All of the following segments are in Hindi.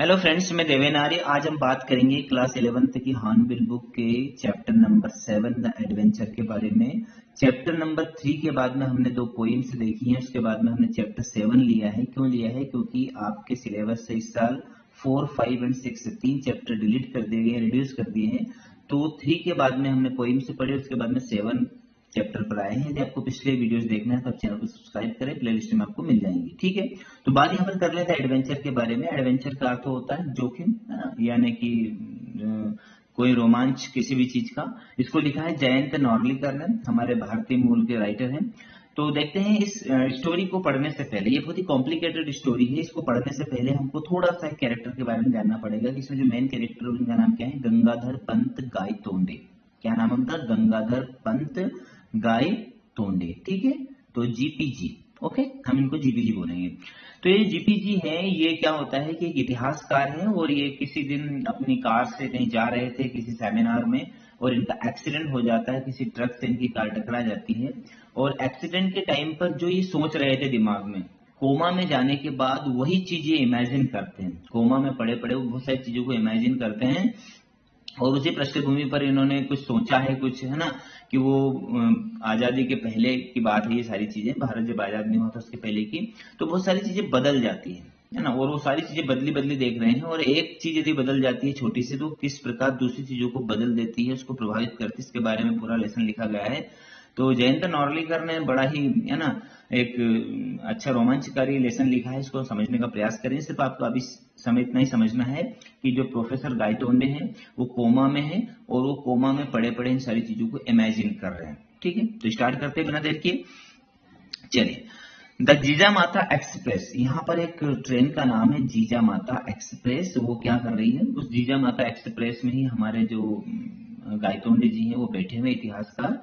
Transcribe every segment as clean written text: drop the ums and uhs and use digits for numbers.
हेलो फ्रेंड्स, मैं देवेन आर्य। आज हम बात करेंगे क्लास 11th की हॉर्नबिल बुक के चैप्टर नंबर 7 द एडवेंचर के बारे में। चैप्टर नंबर 3 के बाद में हमने 2 पोइम्स देखी हैं, उसके बाद में हमने चैप्टर 7 लिया है। क्यों लिया है? क्योंकि आपके सिलेबस से इस साल 4, 5 एंड 6 3 चैप्टर डिलीट कर दिए गए, रिड्यूस कर दिए हैं। तो 3 के बाद में हमने पोइम्स पढ़े, उसके बाद में 7 चैप्टर पर आए हैं। यदि आपको पिछले वीडियोस देखना है तो आप चैनल को सब्सक्राइब करें, प्लेलिस्ट में आपको मिल जाएंगी। ठीक है, तो बात यहाँ पर कर लेते हैं एडवेंचर के बारे में। एडवेंचर का अर्थ होता है जोखिम, यानी कि कोई रोमांच किसी भी चीज का। इसको लिखा है जयंत नॉर्लिकर ने, हमारे भारतीय मूल के राइटर हैं। तो देखते हैं इस स्टोरी को पढ़ने से पहले, ये बहुत ही कॉम्प्लिकेटेड स्टोरी है। इसको पढ़ने से पहले हमको थोड़ा सा कैरेक्टर के बारे में जानना पड़ेगा कि इसमें जो मेन कैरेक्टर है उनका नाम क्या है। गंगाधर पंत गायतोंडे। क्या नाम है उनका? गंगाधर पंत गायतोंडे। ठीक है, तो जीपीजी। ओके, हम इनको जीपीजी बोलेंगे। तो ये जीपीजी है, ये क्या होता है कि एक इतिहासकार है और ये किसी दिन अपनी कार से कहीं जा रहे थे किसी सेमिनार में, और इनका एक्सीडेंट हो जाता है। किसी ट्रक से इनकी कार टकरा जाती है, और एक्सीडेंट के टाइम पर जो ये सोच रहे थे दिमाग में, कोमा में जाने के बाद वही चीजें इमेजिन करते हैं। कोमा में पड़े पड़े वो बहुत सारी चीजों को इमेजिन करते हैं, और उसी पृष्ठभूमि पर इन्होंने कुछ सोचा है, कुछ है ना, कि वो आजादी के पहले की बात है। ये सारी चीजें भारत जब आजाद नहीं हुआ था उसके पहले की, तो बहुत सारी चीजें बदल जाती है ना, और वो सारी चीजें बदली बदली देख रहे हैं। और एक चीज यदि बदल जाती है छोटी सी, तो किस प्रकार दूसरी चीजों को बदल देती है, उसको प्रभावित करती है, इसके बारे में पूरा लेसन लिखा गया है। तो जयंत नॉर्लिकर ने बड़ा ही है ना एक अच्छा रोमांचकारी लेसन लिखा है। इसको समझने का प्रयास करें। सिर्फ आपको अभी समय इतना ही समझना है कि जो प्रोफेसर गायतोंडे हैं वो कोमा में है, और वो कोमा में पड़े पड़े इन सारी चीजों को इमेजिन कर रहे हैं। ठीक है, तो स्टार्ट करते हैं बिना देर के। चलिए, द जीजा माता एक्सप्रेस, यहाँ पर एक ट्रेन का नाम है जीजा माता एक्सप्रेस। वो क्या कर रही है? उस जीजा माता एक्सप्रेस में ही हमारे जो गायतोंडे जी हैं वो बैठे हुए इतिहासकार,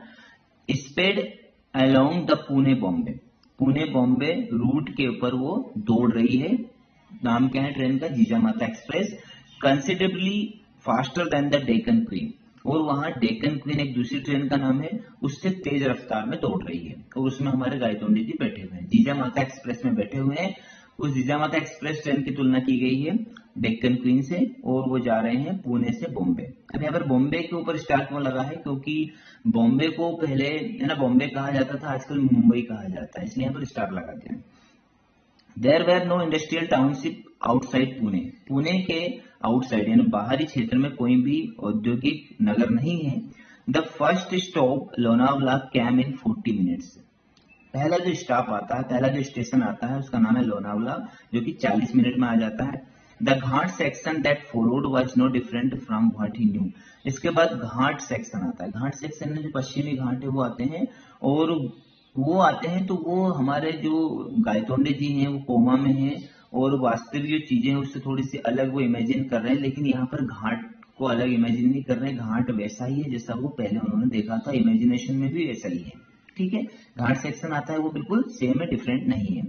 sped along the Pune Bombay, Pune Bombay route के ऊपर वो दौड़ रही है। नाम क्या है ट्रेन का? जीजा माता express. Considerably faster than the Deccan queen, और वहां डेक्कन क्वीन एक दूसरी ट्रेन का नाम है, उससे तेज रफ्तार में दौड़ रही है, और उसमें हमारे गायतोंडे जी बैठे हुए हैं, जीजा माता एक्सप्रेस में बैठे हुए हैं। उस जीजा माता एक्सप्रेस ट्रेन की तुलना की गई है डेक्कन क्वीन से, और वो जा रहे हैं पुणे से बॉम्बे। अब यहाँ पर बॉम्बे के ऊपर स्टार क्यों लगा है? क्योंकि बॉम्बे को पहले है ना बॉम्बे कहा जाता था, आजकल मुंबई कहा जाता है, इसलिए यहाँ पर स्टार लगा दिया। There were no industrial township outside Pune, Pune के आउटसाइड यानी बाहरी क्षेत्र में कोई भी औद्योगिक नगर नहीं है। The first stop Lonavala came in 40 minutes, पहला जो स्टॉप आता है, पहला जो स्टेशन आता है उसका नाम है लोनावला, जो कि 40 मिनट में आ जाता है। The ghat section that followed was no different from what he knew, इसके बाद घाट सेक्शन आता है। घाट सेक्शन में जो पश्चिमी घाट है वो आते हैं, और वो आते हैं तो वो हमारे जो गायतोंडे जी हैं वो कोमा में हैं, और वास्तविक जो चीजें हैं उससे थोड़ी सी अलग वो इमेजिन कर रहे हैं। लेकिन यहाँ पर घाट को अलग इमेजिन नहीं कर रहे हैं, घाट वैसा ही है जैसा वो पहले उन्होंने देखा था, इमेजिनेशन में भी वैसा ही है। ठीक है, घाट सेक्शन आता है वो बिल्कुल सेम है, डिफरेंट नहीं है।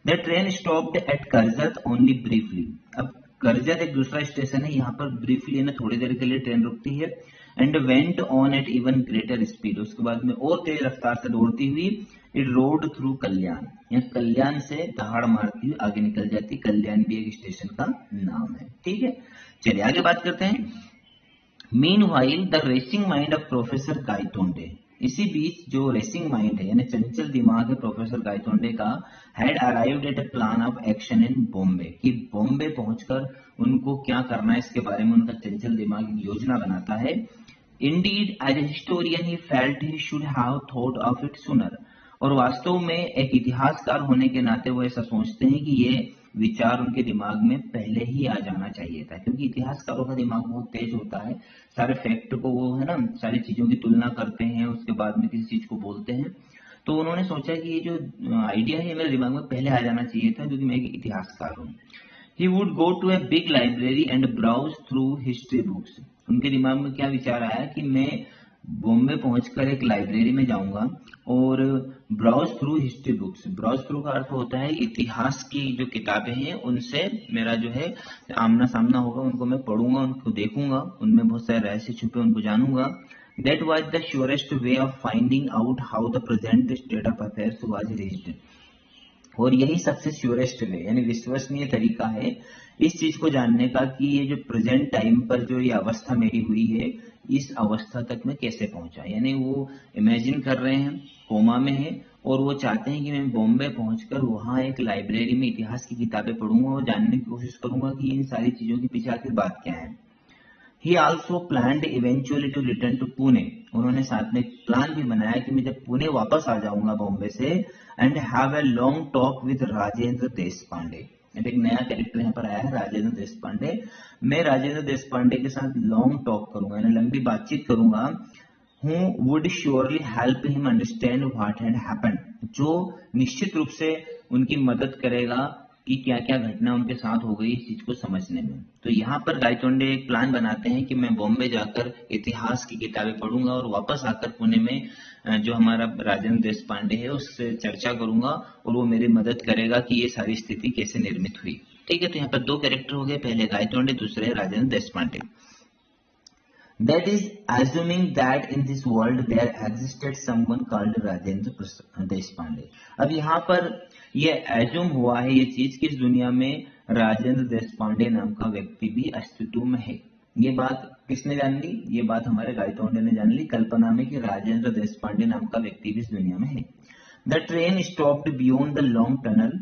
The train stopped at Karjat only briefly, अब करजत एक दूसरा स्टेशन है, यहाँ पर ब्रीफली है ना थोड़ी देर के लिए ट्रेन रुकती है। And went on at even greater speed, उसके बाद में और तेज रफ्तार से दौड़ती हुई इट रोड थ्रू कल्याण, यहाँ कल्याण से दहाड़ मारती हुई आगे निकल जाती। कल्याण भी एक स्टेशन का नाम है। ठीक है, चलिए आगे बात करते हैं। Meanwhile the racing mind of professor Gaitonde, इसी बीच जो रेसिंग माइंड है यानी चंचल दिमाग है प्रोफेसर गायतोंडे का, had arrived at a plan of action in Bombay, कि बॉम्बे पहुंचकर उनको क्या करना है इसके बारे में उनका चंचल दिमाग एक योजना बनाता है। Indeed as a historian he felt he should have thought of it sooner, और वास्तव में एक इतिहासकार होने के नाते वो ऐसा सोचते हैं कि ये विचार उनके दिमाग में पहले ही आ जाना चाहिए था, क्योंकि इतिहासकारों का दिमाग बहुत तेज होता है। सारे फैक्ट को वो है ना सारी चीजों की तुलना करते हैं, उसके बाद में किसी चीज को बोलते हैं। तो उन्होंने सोचा कि ये जो आइडिया है मेरे दिमाग में पहले आ जाना चाहिए था, क्योंकि मैं एक इतिहासकार हूँ। He would go to a big library and browse through history books, उनके दिमाग में क्या विचार आया कि मैं बॉम्बे पहुंचकर एक लाइब्रेरी में जाऊंगा और browse through history books, browse through का अर्थ होता है इतिहास की जो किताबें हैं उनसे मेरा जो है आमना सामना होगा, उनको मैं पढ़ूंगा, उनको देखूंगा, उनमें बहुत सारे रहस्य छुपे उनको जानूंगा। That was the surest way of finding out how the present state of affairs was reached, और यही सबसे श्योरेस्ट वे यानी विश्वसनीय तरीका है इस चीज को जानने का कि ये जो प्रेजेंट टाइम पर जो ये अवस्था मेरी हुई है इस अवस्था तक मैं कैसे पहुंचा। यानी वो इमेजिन कर रहे हैं, कोमा में है और वो चाहते हैं कि मैं बॉम्बे पहुंचकर वहां एक लाइब्रेरी में इतिहास की किताबें पढ़ूंगा और जानने की कोशिश करूंगा कि इन सारी चीजों के पीछे आखिर बात क्या है। He also planned eventually to return to Pune. उन्होंने साथ में प्लान भी बनाया कि मैं जब पुणे वापस आ जाऊंगा बॉम्बे से and have a long talk with Rajendra Deshpande. अब एक नया कैरेक्टर यहाँ पर आया है राजेंद्र देशपांडे। मैं राजेंद्र देशपांडे के साथ लॉन्ग टॉक करूंगा यानी लंबी बातचीत करूंगा। who would surely help him understand what had happened, जो निश्चित रूप से उनकी मदद करेगा कि क्या क्या घटना उनके साथ हो गई इस चीज को समझने में। तो यहाँ पर गायतोंडे एक प्लान बनाते हैं कि मैं बॉम्बे जाकर इतिहास की किताबें पढ़ूंगा और वापस आकर पुणे में जो हमारा राजेंद्र देशपांडे है उससे चर्चा करूंगा और वो मेरी मदद करेगा कि ये सारी स्थिति कैसे निर्मित हुई। ठीक है, तो यहाँ पर दो कैरेक्टर हो गए, पहले गायतोंडे, दूसरे Rajendra Deshpande. That is assuming that in this world there existed someone called Rajendra Deshpande. अब यहाँ पर ये एज्यूम हुआ है ये चीज कि इस दुनिया में राजेंद्र देशपांडे नाम का व्यक्ति भी अस्तित्व में है। ये बात किसने जान ली? ये बात हमारे गायतोंडे ने जान ली कल्पना में कि राजेंद्र देशपांडे नाम का व्यक्ति भी इस दुनिया में है। The train stopped beyond the long tunnel.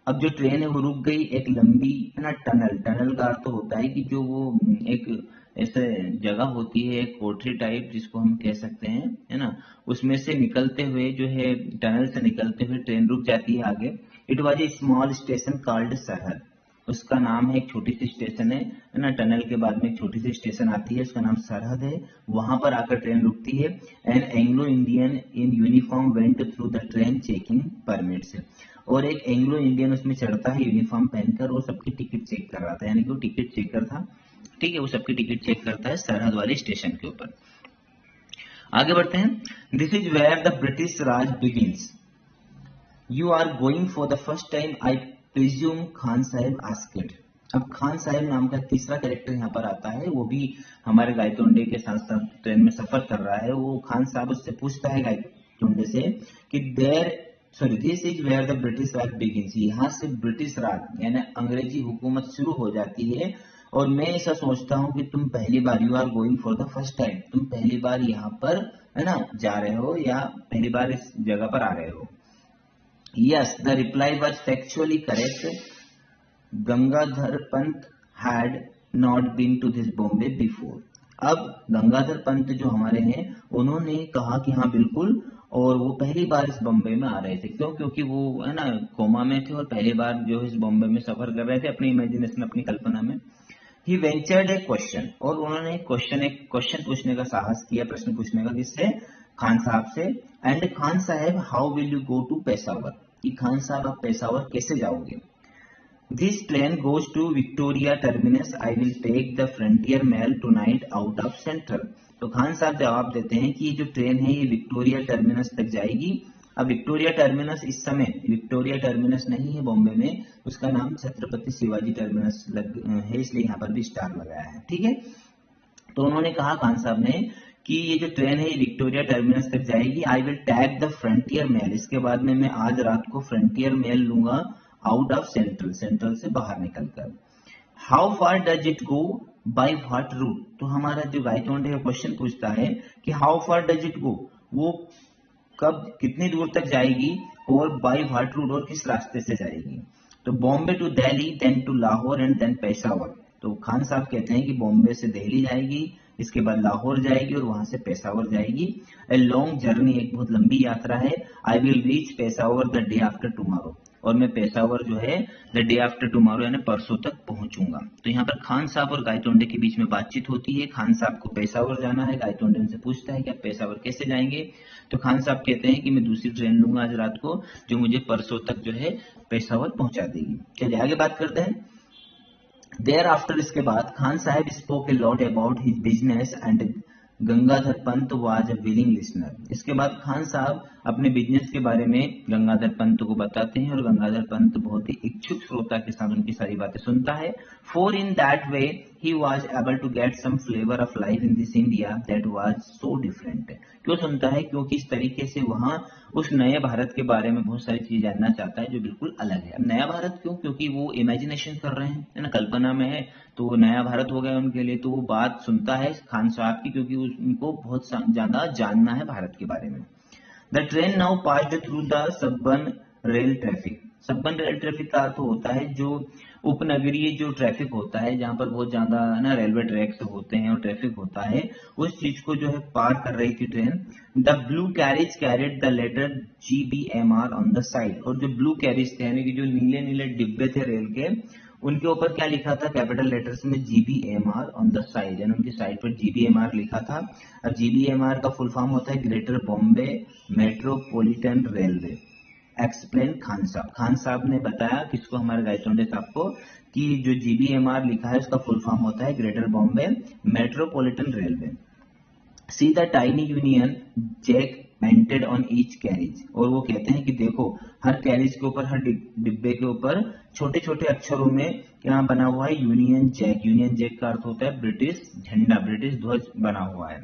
अब जो ट्रेन है वो रुक गई एक लंबी ना टनल। टनल का अर्थ होता है कि जो वो एक ऐसे जगह होती है एक कोठरी टाइप जिसको हम कह सकते हैं, है ना, उसमें से निकलते हुए जो है टनल से निकलते हुए ट्रेन रुक जाती है आगे। It was a small station called सरहद। उसका नाम है, एक छोटी सी स्टेशन है ना, टनल के बाद में एक छोटी सी स्टेशन आती है उसका नाम सरहद है, वहां पर आकर ट्रेन रुकती है। And Anglo Indian in uniform went through the train checking permits. और एक एंग्लो इंडियन उसमें चढ़ता है यूनिफॉर्म पहनकर, वो सबकी टिकट चेक कर रहा था, यानी कि वो टिकट चेकर था। ठीक है, वो सबकी टिकट चेक करता है सरहद वाली स्टेशन के ऊपर। आगे बढ़ते हैं। This is where the British Raj begins. You are going for the first time I presume, Khan Sahib asked. अब खान साहब नाम का तीसरा कैरेक्टर यहाँ पर आता है, वो भी हमारे गायतोंडे के साथ साथ ट्रेन में सफर कर रहा है। वो खान साहब उससे पूछता है गायतोंडे से कि this is where the British Raj begins. यहाँ से ब्रिटिश राज यानी अंग्रेजी हुकूमत शुरू हो जाती है और मैं ऐसा सोचता हूँ कि तुम पहली बार, you are going for the first time, तुम पहली बार यहाँ पर, है ना, जा रहे हो या पहली बार इस जगह पर आ रहे हो। Yes, the reply was factually correct. Gangadhar Pant had not been to this Bombay before. अब गंगाधर पंत जो हमारे हैं उन्होंने कहा कि हाँ बिल्कुल, और वो पहली बार इस बॉम्बे में आ रहे थे। क्यों? क्योंकि वो है ना कोमा में थे और पहली बार जो इस बॉम्बे में सफर कर रहे थे अपनी इमेजिनेशन, अपनी कल्पना में। ही वेंचर्ड ए क्वेश्चन, और उन्होंने एक क्वेश्चन पूछने का साहस किया, प्रश्न पूछने का। किससे? खान साहब से। And Khan Sahib how will you go to Peshawar, कि खान साहब आप पेशावर कैसे जाओगे? This train goes to Victoria Terminus, I will take the Frontier Mail tonight out of Central. तो खान साहब जवाब देते हैं कि ये जो ट्रेन है ये विक्टोरिया टर्मिनस तक जाएगी। अब विक्टोरिया टर्मिनस इस समय विक्टोरिया टर्मिनस नहीं है बॉम्बे में, उसका नाम छत्रपति शिवाजी टर्मिनस है, इसलिए यहाँ पर भी स्टार लगाया है। ठीक है, तो उन्होंने कहा खान साहब ने कि ये जो ट्रेन है ये विक्टोरिया टर्मिनस तक जाएगी। I will take the Frontier Mail, इसके बाद में मैं आज रात को फ्रंटियर मेल लूंगा आउट ऑफ सेंट्रल, सेंट्रल से बाहर निकलकर। How far does it go, by what route. तो हमारा जो गायतोंडे का क्वेश्चन पूछता है कि how far does it go, वो कब कितनी दूर तक जाएगी और बाय व्हाट रूट, और किस रास्ते से जाएगी। तो Bombay to Delhi, then to Lahore and then Peshawar. तो खान साहब कहते हैं कि बॉम्बे से दिल्ली जाएगी, इसके बाद लाहौर जाएगी और वहां से पेशावर जाएगी। ए लॉन्ग जर्नी, एक बहुत लंबी यात्रा है। I will reach Peshawar the day after tomorrow, और मैं पेशावर जो है द डे आफ्टर टुमारो यानी परसों तक पहुंचूंगा। तो यहाँ पर खान साहब और गायतोंडे के बीच में बातचीत होती है। खान साहब को पेशावर जाना है, गायतोंडे उनसे पूछता है कि आप पेशावर कैसे जाएंगे। तो खान साहब कहते हैं कि मैं दूसरी ट्रेन लूंगा आज रात को जो मुझे परसों तक जो है पेशावर पहुंचा देगी। चलिए आगे बात करते हैं। देयर आफ्टर, इसके बाद खान साहब spoke a lot about his business and Gangadhar Pant was a willing listener. इसके बाद खान साहब अपने बिजनेस के बारे में गंगाधर पंत को बताते हैं और गंगाधर पंत बहुत ही इच्छुक श्रोता के साथ उनकी सारी बातें सुनता है। For in that way he was able to get some flavour of life in this India that was so different. क्यों सुनता है? क्योंकि इस तरीके से वहां उस नए भारत के बारे में बहुत सारी चीजें जानना चाहता है जो बिल्कुल अलग है। अब नया भारत क्यों? क्योंकि वो इमेजिनेशन कर रहे हैं, है ना, कल्पना में है, तो वो नया भारत हो गया उनके लिए। तो वो बात सुनता है खान साहब की, क्योंकि उनको बहुत ज्यादा जानना है भारत के बारे में। The train now passed through the suburban rail traffic. Suburban rail traffic का अर्थ होता है जो उपनगरीय जो ट्रैफिक होता है, जहां पर बहुत ज्यादा ना रेलवे ट्रैक्स होते हैं और ट्रैफिक होता है, उस चीज को जो है पार कर रही थी train. The blue carriage carried the letter GBMR on the side. और जो ब्लू कैरेज थे यानी कि जो नीले नीले डिब्बे थे रेल के, उनके ऊपर क्या लिखा था? कैपिटल लेटर्स में GBMR ऑन द साइड, यानी उनकी साइड पर GBMR लिखा था। अब GBMR का फुल फॉर्म होता है Greater Bombay Metropolitan railway. Explain Khan साहब। खान साहब ने बताया किसको? हमारे गायतोंडे साहब को, कि जो GBMR लिखा है उसका फुल फॉर्म होता है Greater Bombay Metropolitan Railway. See the tiny Union Jack painted on each carriage. और वो कहते हैं कि देखो हर कैरेज के ऊपर, हर डिब्बे के ऊपर छोटे छोटे अक्षरों में क्या बना हुआ है? Union Jack. यूनियन जैक का अर्थ होता है ब्रिटिश झंडा, ब्रिटिश ध्वज बना हुआ है।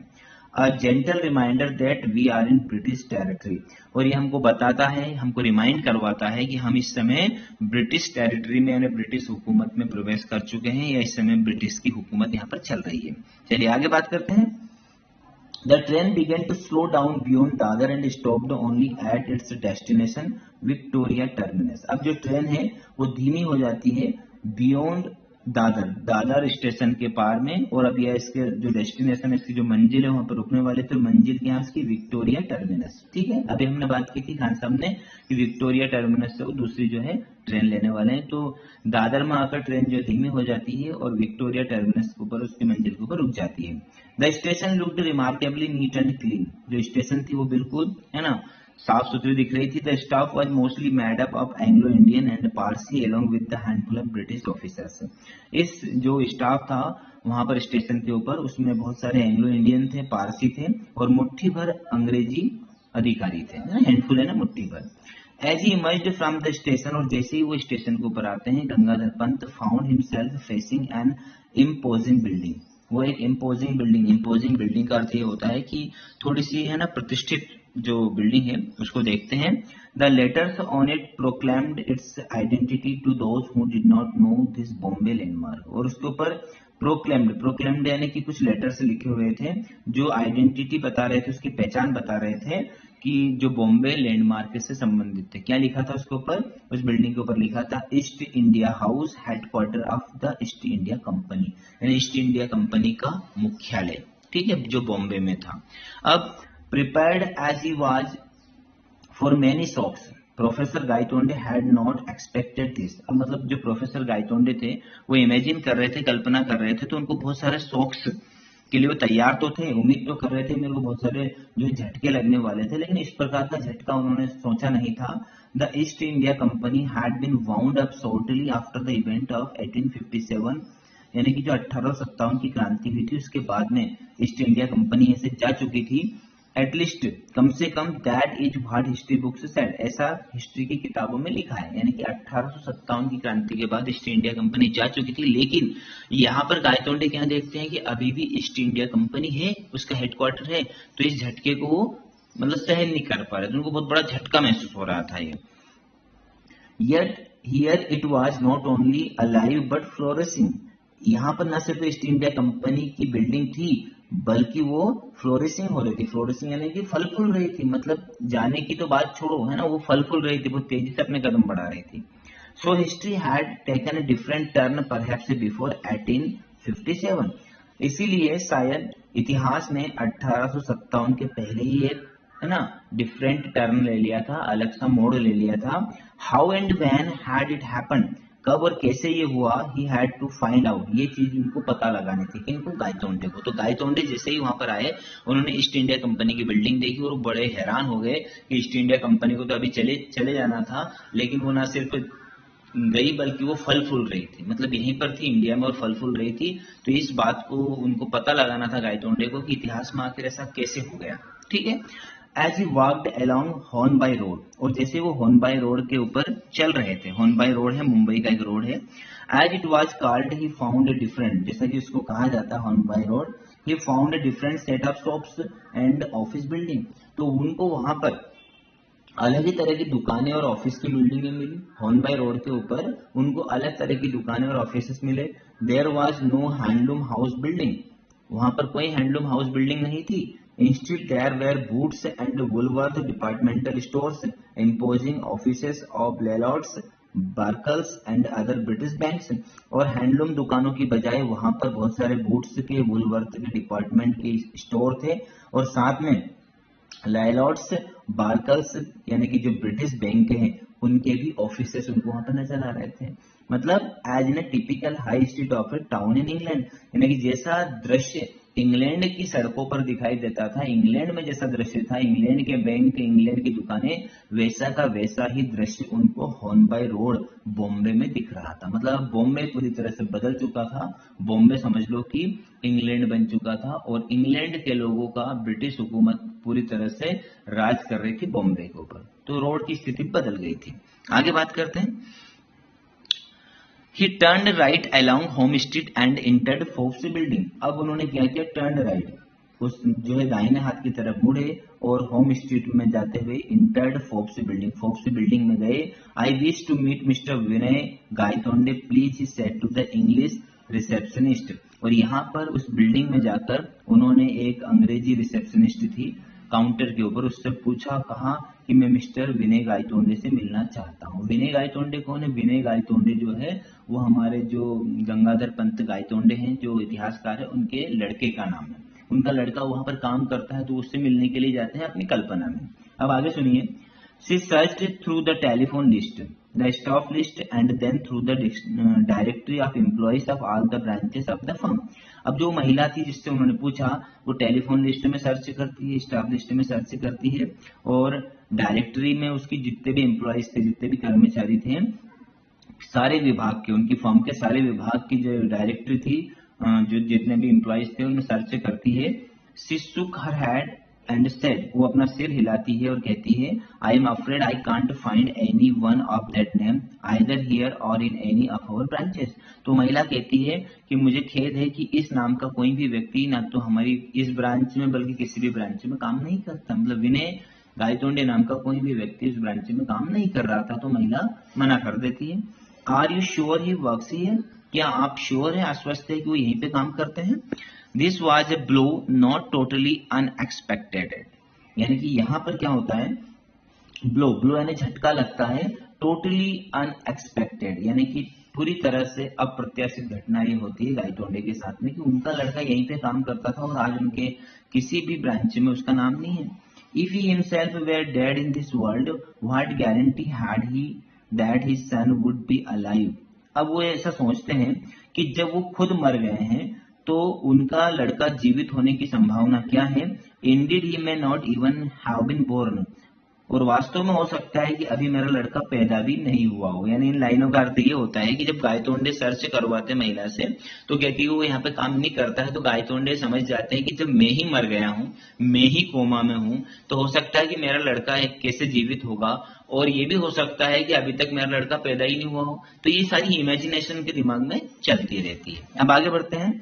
A gentle reminder that we are in British territory. और ये हमको बताता है, हमको रिमाइंड करवाता है कि हम इस समय ब्रिटिश टेरिटरी में यानी ब्रिटिश हुकूमत में प्रवेश कर चुके हैं, या इस समय ब्रिटिश की हुकूमत यहाँ पर चल रही है। चलिए आगे बात करते हैं। The train began to slow down beyond Dadar and stopped only at its destination Victoria Terminus। अब जो ट्रेन है वो धीमी हो जाती है बियॉन्ड दादर, दादर स्टेशन के पार में, और अब यह इसके जो डेस्टिनेशन है, इसकी जो मंजिल है वहां पर रुकने वाले थे। मंजिल क्या है उसकी? Victoria terminus. ठीक है, अभी हमने बात की थी खान साहब ने कि विक्टोरिया टर्मिनस से वो दूसरी जो है ट्रेन लेने वाले हैं। तो दादर में आकर ट्रेन जो धीमी हो जाती है और विक्टोरिया टर्मिनस के ऊपर, उसकी मंजिल के ऊपर रुक जाती है। The station looked remarkably neat and clean. जो स्टेशन थी वो बिल्कुल, है ना, साफ सुथरी दिख रही थी। The staff was mostly made up of Anglo Indian and Parsi along with the handful of British officers. इस जो स्टाफ था वहां पर स्टेशन के ऊपर, उसमें बहुत सारे एंग्लो इंडियन थे, पारसी थे, और मुट्ठी भर अंग्रेजी अधिकारी थे। हैंडफुल है ना, मुट्ठी भर। As he emerged from the station, और जैसे ही वो स्टेशन के ऊपर आते हैं, Gangadhar Pant found himself facing an imposing building. वो एक इम्पोजिंग बिल्डिंग का अर्थ ये होता है कि थोड़ी सी, है ना, प्रतिष्ठित जो बिल्डिंग है उसको देखते हैं। The letters on it proclaimed its identity to those who did not know this Bombay landmark. और उसके ऊपर प्रोक्लेम्ड यानी कि कुछ लेटर्स लिखे हुए थे जो आइडेंटिटी बता रहे थे, उसकी पहचान बता रहे थे कि जो बॉम्बे लैंडमार्क से संबंधित थे। क्या लिखा था उसके ऊपर? उस बिल्डिंग के ऊपर लिखा था east India house, headquarter of the East India company, यानी ईस्ट इंडिया कंपनी का मुख्यालय। ठीक है, जो बॉम्बे में था। अब prepared as he was for many shocks, professor Gaitonde had not expected this. अब मतलब जो प्रोफेसर गायतोंडे थे वो इमेजिन कर रहे थे, कल्पना कर रहे थे, तो उनको बहुत सारे शॉक्स के लिए वो तैयार तो थे, उम्मीद तो कर रहे थे मेरे को बहुत सारे जो झटके लगने वाले थे, लेकिन इस प्रकार का झटका उन्होंने सोचा नहीं था। The East India Company had been wound up shortly after the event of 1857, यानी कि जो 1857 की क्रांति हुई थी उसके बाद में ईस्ट इंडिया कंपनी ऐसे जा चुकी थी। एटलीस्ट, कम से कम, that is what history books said, ऐसा हिस्ट्री की किताबों में लिखा है। यानी कि 1857 की क्रांति के बाद ईस्ट इंडिया कंपनी जा चुकी थी, लेकिन यहाँ पर गायतोंडे क्या देखते हैं कि अभी भी ईस्ट इंडिया कंपनी है, उसका हेडक्वार्टर है, तो इस झटके को वो मतलब सहन नहीं कर पा रहे थे, उनको बहुत बड़ा झटका महसूस हो रहा था ये। Yet here it was not only alive but flourishing। यहाँ पर न सिर्फ ईस्ट इंडिया कंपनी की बिल्डिंग थी बल्कि वो फ्लोरिशिंग हो रही थी। फ्लोरिशिंग यानी कि फल फूल रही थी, मतलब जाने की तो बात छोड़ो, है ना, वो फल फूल रही थी, बहुत तेजी से अपने कदम बढ़ा रही थी। So history had taken a different turn perhaps before 1857। इसीलिए शायद इतिहास ने 1857 के पहले ही एक, है ना, डिफरेंट टर्न ले लिया था, अलग सा मोड़ ले लिया था। How and when had it happened, कब और कैसे ये हुआ, he had to find out, ये चीज उनको पता लगानी थी। किनको? गायतोंडे को। तो गायतोंडे जैसे ही वहां पर आए, उन्होंने ईस्ट इंडिया कंपनी की बिल्डिंग देखी और बड़े हैरान हो गए कि ईस्ट इंडिया कंपनी को तो अभी चले जाना था, लेकिन वो ना सिर्फ गई बल्कि वो फल फूल रही थी, मतलब यहीं पर थी इंडिया में और फल फूल रही थी। तो इस बात को उनको पता लगाना था गायतोंडे को कि इतिहास में आखिर ऐसा कैसे हो गया। ठीक है, as he walked along Hornby road, और जैसे वो हॉर्नबाई रोड के ऊपर चल रहे थे, हॉर्नबाई रोड है मुंबई का एक रोड है, as it was called he found different, जैसा कि उसको कहा जाता है Hornby road, he found different set of shops and office building, तो उनको वहां पर अलग ही तरह की दुकानें और ऑफिस की बिल्डिंगें मिली। हॉर्नबाई रोड के ऊपर उनको अलग तरह की दुकानें और ऑफिस मिले। There was no handloom house building, वहां पर कोई हैंडलूम हाउस बिल्डिंग नहीं थी। Instead there were Boots and Woolworth departmental stores, imposing offices of landlords, Barclays and other British banks, और हैंडलूम दुकानों की बजाय वहां पर बहुत सारे बूट्स के, वुलवर्थ के डिपार्टमेंट के स्टोर थे, और साथ में लैंडलॉर्ड्स, बार्कल्स यानी कि जो ब्रिटिश बैंक हैं उनके भी ऑफिसेस उनको वहां पर नजर आ रहे थे। मतलब as in a typical high street of a town in England, यानी कि जैसा दृश्य इंग्लैंड की सड़कों पर दिखाई देता था, इंग्लैंड में जैसा दृश्य था, इंग्लैंड के बैंक, इंग्लैंड की दुकानें, वैसा का वैसा ही दृश्य उनको हॉर्नबाई रोड बॉम्बे में दिख रहा था। मतलब बॉम्बे पूरी तरह से बदल चुका था, बॉम्बे समझ लो कि इंग्लैंड बन चुका था, और इंग्लैंड के लोगों का ब्रिटिश हुकूमत पूरी तरह से राज कर रही थी बॉम्बे के ऊपर, तो रोड की स्थिति बदल गई थी। आगे बात करते हैं। He turned right along Home Street and entered Forbes building. अब उन्होंने क्या किया, टर्न राइट, उस जो है दाहिने हाथ की तरफ मुड़े और होम स्ट्रीट में जाते हुए entered Forbes building, Forbes building में गए। I wish to meet Mr Vinay Gaitonde please, he said to the English receptionist, और यहाँ पर उस बिल्डिंग में जाकर उन्होंने एक अंग्रेजी रिसेप्शनिस्ट थी काउंटर के ऊपर, उससे पूछा, कहा कि मैं मिस्टर विनय गायतोंडे से मिलना चाहता हूँ। विनय गायतोंडे कौन है? विनय गायतोंडे जो है वो हमारे जो गंगाधर पंत गायतोंडे हैं जो इतिहासकार है उनके लड़के का नाम है, उनका लड़का वहां पर काम करता है, तो उससे मिलने के लिए जाते हैं अपनी कल्पना में। अब आगे सुनिए। She searched through the telephone list, the staff list and then through the directory of employees of all the branches of the firm. अब जो महिला थी जिससे उन्होंने पूछा, वो टेलीफोन लिस्ट में सर्च करती है, स्टाफ लिस्ट में सर्च करती है, और डायरेक्टरी में उसकी जितने भी एम्प्लॉइज थे, जितने भी कर्मचारी थे, सारे विभाग के, उनकी फर्म के सारे विभाग की जो डायरेक्टरी थी, जो जितने भी एम्प्लॉइज थे उनमें सर्च करती है। She shook her head and said, वो अपना सिर हिलाती है और कहती है, I am afraid I can't find any one of that name either here or in any of our branches. तो महिला कहती है कि मुझे खेद है कि इस नाम का कोई भी व्यक्ति ना तो हमारी इस ब्रांच में बल्कि किसी भी ब्रांच में काम नहीं करता। मतलब विनय गायतोंडे नाम का कोई भी व्यक्ति इस ब्रांच में काम नहीं कर रहा था, तो महिला मना कर देती है। Are you sure he works here, क्या आप श्योर है, आश्वस्त है कि वो यहीं पे काम करते हैं? This was a blow not totally unexpected, यानी कि यहाँ पर क्या होता है, ब्लो, ब्लो यानी झटका लगता है, टोटली अनएक्सपेक्टेड यानी कि पूरी तरह से अप्रत्याशित घटना ये होती है गायतोंडे के साथ में कि उनका लड़का यहीं पे काम करता था और आज उनके किसी भी ब्रांच में उसका नाम नहीं है। If he himself were dead in this world, what guarantee had he that his son would be alive. अब वो ऐसा सोचते हैं कि जब वो खुद मर गए हैं तो उनका लड़का जीवित होने की संभावना क्या है? Indeed he may not even have been born, और वास्तव में हो सकता है कि अभी मेरा लड़का पैदा भी नहीं हुआ हो। यानी इन लाइनों का अर्थ ये होता है कि जब गायतोंडे सर्च करवाते महिला से तो कहती है वो यहाँ पे काम नहीं करता है, तो गायतोंडे समझ जाते हैं कि जब मैं ही मर गया हूँ, मैं ही कोमा में हूँ, तो हो सकता है कि मेरा लड़का कैसे जीवित होगा, और ये भी हो सकता है कि अभी तक मेरा लड़का पैदा ही नहीं हुआ हो। तो ये सारी इमेजिनेशन के दिमाग में चलती रहती है। अब आगे बढ़ते हैं।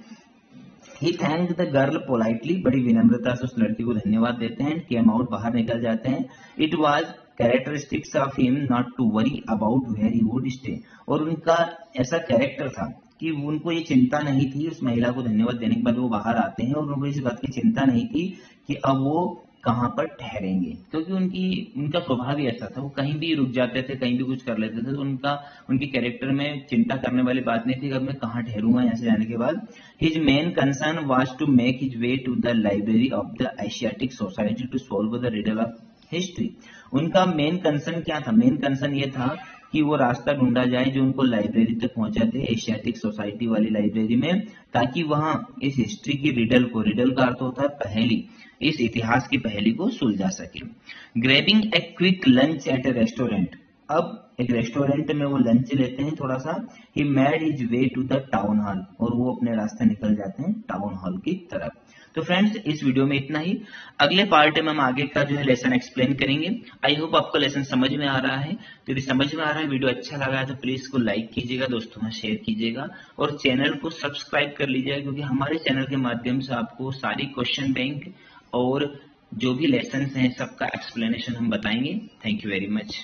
He thanked the girl politely, बड़ी विनम्रता से उस लड़की को धन्यवाद देते हैं, came out, बाहर निकल जाते हैं। It was characteristics of him not to worry about where he would stay, और उनका ऐसा कैरेक्टर था कि उनको ये चिंता नहीं थी, उस महिला को धन्यवाद देने के बाद वो बाहर आते हैं और उनको इस बात की चिंता नहीं थी कि अब वो कहाँ पर ठहरेंगे, क्योंकि उनका स्वभाव ही ऐसा था, वो कहीं भी रुक जाते थे, कहीं भी कुछ कर लेते थे, तो उनके कैरेक्टर में चिंता करने वाली बात नहीं थी कि अब मैं कहाँ ठहरूंगा यहाँ से जाने के बाद। His main concern was to make his way to the library of the Asiatic Society to solve the riddle of history. उनका मेन कंसर्न क्या था? मेन कंसर्न ये था कि वो रास्ता ढूंढा जाए जो उनको लाइब्रेरी तक पहुंचाते, एशियाटिक सोसाइटी वाली लाइब्रेरी में, ताकि वहां इस हिस्ट्री की रिडल को, रिडल का अर्थ होता है पहेली, इस इतिहास की पहेली को सुलझा सके। Grabbing a quick lunch at a restaurant, अब एक रेस्टोरेंट में वो लंच लेते हैं थोड़ा सा। He made his way to the town hall, और वो अपने रास्ते निकल जाते हैं टाउन हॉल की तरफ। तो फ्रेंड्स इस वीडियो में इतना ही। अगले पार्ट में हम आगे का जो है लेसन एक्सप्लेन करेंगे। आई होप आपको लेसन समझ में आ रहा है। तो यदि समझ में आ रहा है, वीडियो अच्छा लगा है तो प्लीज इसको लाइक कीजिएगा, दोस्तों में शेयर कीजिएगा और चैनल को सब्सक्राइब कर लीजिएगा, क्योंकि हमारे चैनल के माध्यम से आपको सारी क्वेश्चन बैंक और जो भी लेसन हैं सबका एक्सप्लेनेशन हम बताएंगे। Thank you very much.